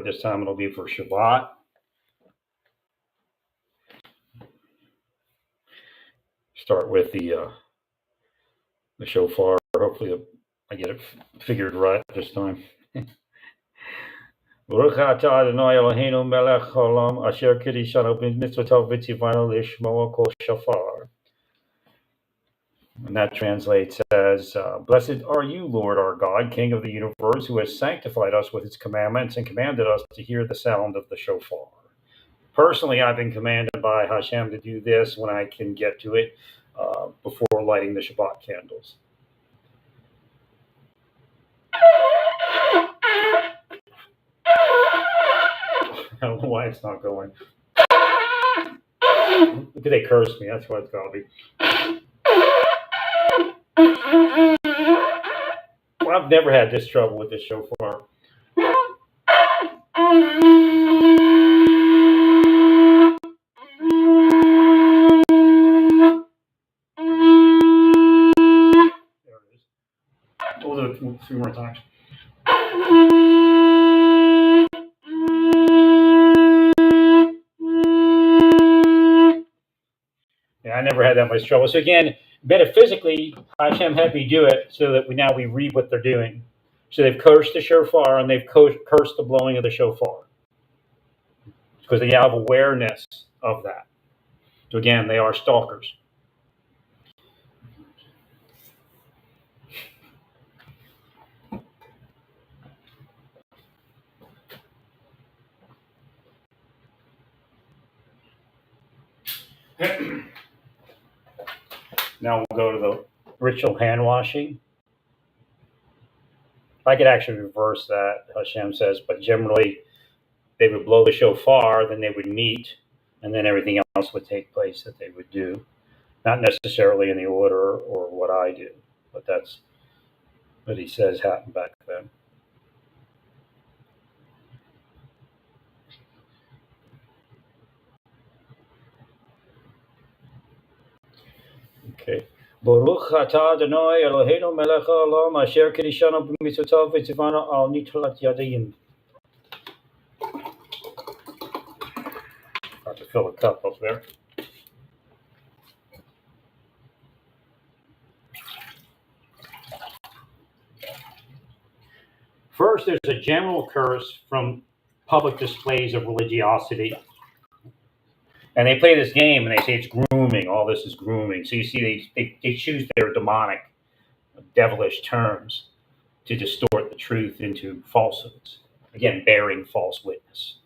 this time it'll be for Shabbat. Start with the shofar. Hopefully, I get it figured right this time. Baruch atah Adonai Eloheinu melech haolam asher kiddushanu b'mitzvotav v'tzivanu lishmoa kol shofar. And that translates as, Blessed are you, Lord our God, King of the universe, who has sanctified us with his commandments and commanded us to hear the sound of the shofar. Personally, I've been commanded by Hashem to do this when I can get to it before lighting the Shabbat candles. I don't know why it's not going. Look, they cursed me. That's what it's got to be. Well, I've never had this trouble with this shofar. There it is. We'll do it 3 more times. Yeah, I never had that much trouble. So again, metaphysically, Hashem had me do it so that we read what they're doing. So they've cursed the shofar and they've cursed the blowing of the shofar because they have awareness of that. So again, they are stalkers. Now we'll go to the ritual hand washing. I could actually reverse that, Hashem says, but generally they would blow the shofar, then they would meet, and then everything else would take place that they would do. Not necessarily in the order or what I do, but that's what he says happened back then. Okay. Baruch atah Adonai Eloheinu melech haolam asher kiddushanu b'mitzvotav v'tzivanu al nitlat yadayim. Got to fill the cup up there. First, there's a general curse from public displays of religiosity. And they play this game and they say it's grooming. All this is grooming. So you see they choose their demonic, devilish terms to distort the truth into falsehoods. Again, bearing false witness.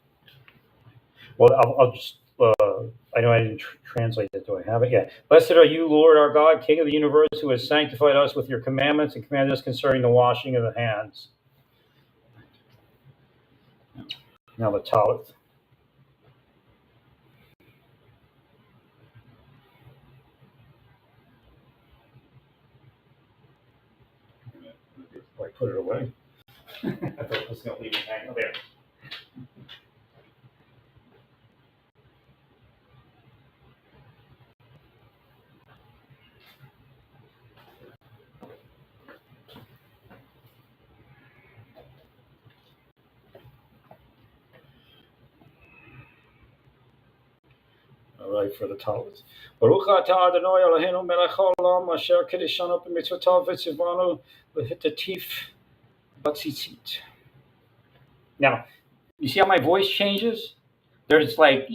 Well, I'll just, I know I didn't translate it. Do I have it? Yeah. Blessed are you, Lord our God, King of the universe, who has sanctified us with your commandments and commanded us concerning the washing of the hands. Now the Talith. I put it away. I thought I was going to leave it hanging there. All right, for the Talmud. Baruch atah Adonai Eloheinu melech haolam asher kiddushanu b'mitzvotav v'tzivanu l'hitatif batzitzit. Now, you see how my voice changes? There's like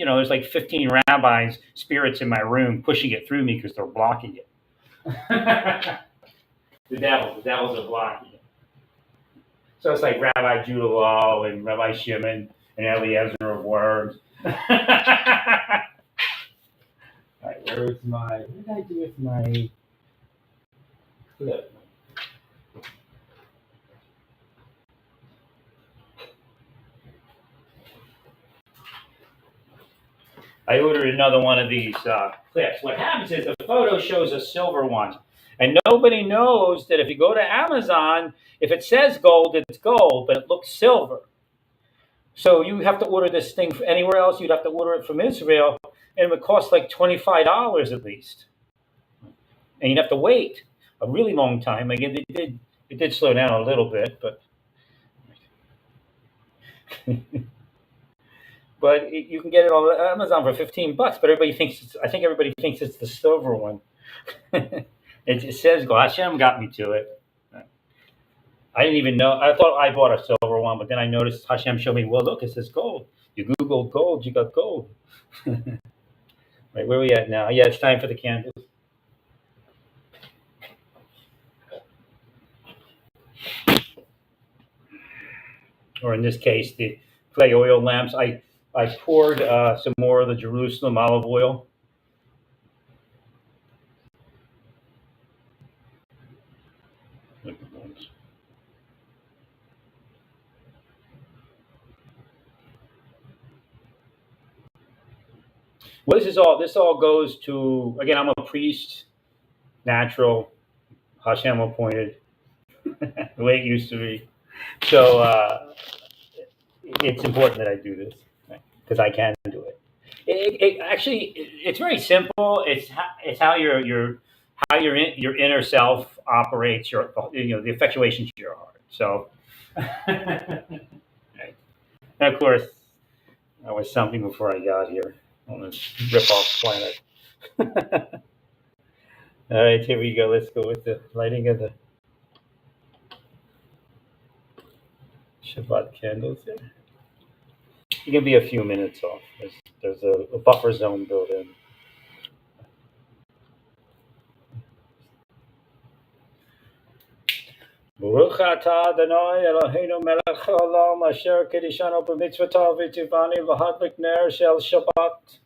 15 rabbis, spirits in my room pushing it through me because they're blocking it. The devils are blocking it. So it's like Rabbi Judah Law and Rabbi Shimon and Eliezer of Worms. All right, what did I do with my clip? I ordered another one of these clips. What happens is the photo shows a silver one. And nobody knows that if you go to Amazon, if it says gold, it's gold, but it looks silver. So you have to order this thing anywhere else. You'd have to order it from Israel, and it would cost like $25 at least. And you'd have to wait a really long time. Again, it did slow down a little bit, but but you can get it on Amazon for $15. But I think everybody thinks it's the silver one. It says gold. Hashem got me to it. I didn't even know. I thought I bought a silver one, but then I noticed Hashem showed me. Well, look, it says gold. You Google gold, you got gold. Right, where are we at now? Yeah, it's time for the candles. Or in this case, the clay oil lamps. I poured some more of the Jerusalem olive oil. Well, this all goes to, again, I'm a priest, natural, Hashem appointed, the way it used to be. So it's important that I do this because I can do it. It's very simple. It's how your inner self operates. The effectuation to your heart. So, right. And of course, I was something before I got here on this rip-off planet. All right, here we go. Let's go with the lighting of the Shabbat candles here. You can be a few minutes off. There's a buffer zone built in. Baruch atah Adonai Eloheinu melech haolam asher kedishanu b'mitzvotav v'tivani v'hadlik ner shel Shabbat.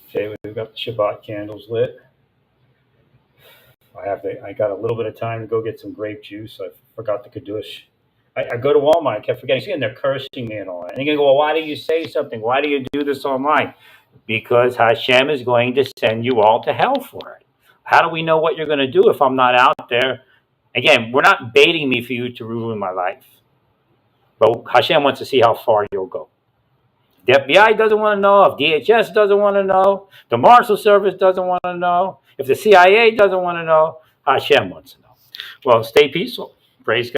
Okay, we've got the Shabbat candles lit. I got a little bit of time to go get some grape juice. I forgot the Kiddush. I go to Walmart. I kept forgetting. And they're cursing me and all that. And they're going to go, well, why do you say something? Why do you do this online? Because Hashem is going to send you all to hell for it. How do we know what you're going to do if I'm not out there? Again, we're not baiting me for you to ruin my life. But Hashem wants to see how far you'll go. The FBI doesn't want to know. If DHS doesn't want to know. The Marshal Service doesn't want to know. If the CIA doesn't want to know, Hashem wants to know. Well, stay peaceful. Praise God.